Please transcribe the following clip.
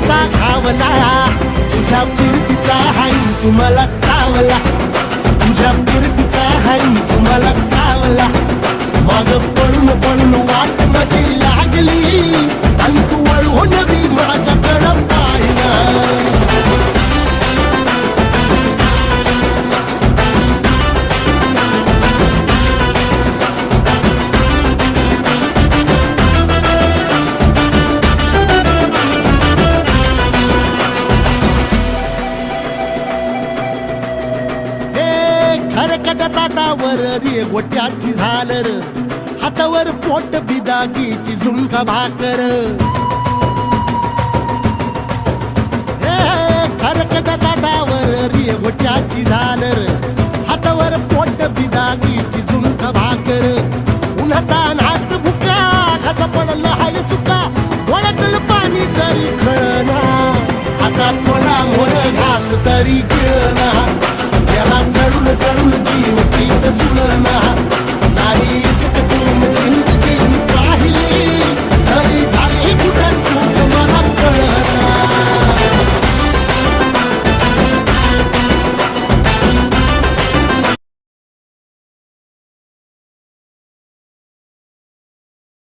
कसा घावला, तुझ्या फिरतीचा हाईच मला चावला, तुझ्या फिरतीचा हाईच मला चावला. माग पळून पळून वाट माझी लागली आणि तू वळून बी माझ्याकडं पाहिना. खरकट ताटावर रे गोट्याची झालर, हातावर पोट बिदागीची झुणका भाकर. खरकट ताटावर रे गोट्याची झालर, हातावर पोट बिदागीची झुणका भाकर. उन्हातान हात भुका, कसा पडलं हाय सुका, वळतल पाणी तरी कळना, आता थोडा मोर घास तरी गिळना. याला चढून चढून जीव पीत झुलना.